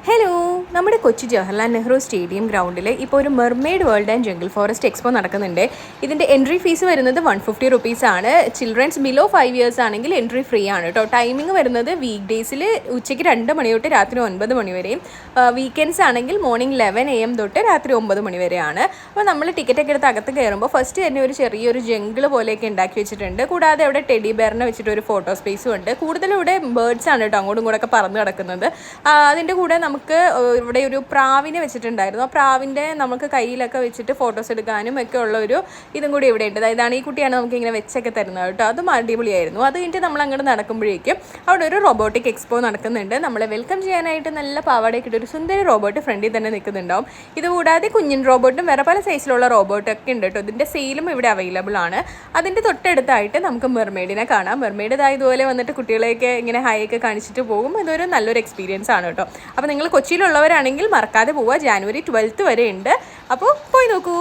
Hello, നമ്മുടെ Kochi Jawaharlal Nehru stadium ഗ്രൗണ്ടിൽ ഇപ്പോൾ ഒരു mermaid world and jungle forest expo നടക്കുന്നുണ്ട്. ഇതിൻ്റെ എൻട്രി ഫീസ് വരുന്നത് 150 റുപ്പീസാണ്. ചിൽഡ്രൻസ് ബിലോ 5 ഇയേഴ്സ് ആണെങ്കിൽ എൻട്രി ഫ്രീ ആണ് കേട്ടോ. ടൈമിംഗ് വരുന്നത് വീക്ക് ഡേയ്സിൽ ഉച്ചയ്ക്ക് 2 മണി തൊട്ട് രാത്രി 9 മണി വരെയും, വീക്കെൻഡ്സ് ആണെങ്കിൽ മോർണിംഗ് 11 AM തൊട്ട് രാത്രി 9 മണി വരെയാണ്. അപ്പോൾ നമ്മൾ ടിക്കറ്റൊക്കെ എടുത്ത് അകത്ത് കയറുമ്പോൾ ഫസ്റ്റ് തന്നെ ഒരു ചെറിയൊരു ജംഗിൾ പോലെയൊക്കെ ഉണ്ടാക്കി വെച്ചിട്ടുണ്ട്. കൂടാതെ അവിടെ ടെഡി ബെയറിനെ വെച്ചിട്ട് ഒരു ഫോട്ടോ സ്പേസും ഉണ്ട്. കൂടുതലും ഇവിടെ ബേർഡ്സ് ആണ് കേട്ടോ അങ്ങോട്ടും ഇങ്ങോട്ടൊക്കെ പറന്ന് കിടക്കുന്നത്. അതിൻ്റെ കൂടെ നമുക്ക് ഇവിടെ ഒരു പ്രാവിനെ വെച്ചിട്ടുണ്ടായിരുന്നു. ആ പ്രാവിൻ്റെ നമുക്ക് കയ്യിലൊക്കെ വെച്ചിട്ട് ഫോട്ടോസ് എടുക്കാനും ഒക്കെ ഉള്ള ഒരു ഇതും കൂടി ഇവിടെ ഉണ്ട്. ഇതാണ് ഈ കുട്ടിയാണ് നമുക്ക് ഇങ്ങനെ വെച്ചൊക്കെ തരുന്നത് കേട്ടോ. അതും അടിപൊളിയായിരുന്നു. അത് കഴിഞ്ഞിട്ട് നമ്മൾ അങ്ങോട്ട് നടക്കുമ്പോഴേക്കും അവിടെ ഒരു റോബോട്ടിക് എക്സ്പോ നടക്കുന്നുണ്ട്. നമ്മളെ വെൽക്കം ചെയ്യാനായിട്ട് നല്ല പാവാടയൊക്കെ ഇട്ട് ഒരു സുന്ദരി റോബോട്ട് ഫ്രണ്ടിൽ തന്നെ നിൽക്കുന്നുണ്ടാവും. ഇതുകൂടാതെ കുഞ്ഞിൻ റോബോട്ടും വേറെ പല സൈസിലുള്ള റോബോട്ടൊക്കെ ഉണ്ട് കേട്ടോ. ഇതിൻ്റെ സെയിലും ഇവിടെ അവൈലബിൾ ആണ്. അതിൻ്റെ തൊട്ടടുത്തായിട്ട് നമുക്ക് മെർമെയ്ഡിനെ കാണാം. മെർമെയ്ഡ് ഇതുപോലെ വന്നിട്ട് കുട്ടികളെയൊക്കെ ഇങ്ങനെ ഹൈ ഒക്കെ കാണിച്ചിട്ട് പോകും. ഇതൊരു നല്ലൊരു എക്സ്പീരിയൻസ് ആണ് കേട്ടോ. അപ്പോൾ നിങ്ങൾ കൊച്ചിയിലുള്ളവരാണെങ്കിൽ മറക്കാതെ പോവുക. ജാനുവരി 12 വരെ ഉണ്ട്. അപ്പോൾ പോയി നോക്കൂ.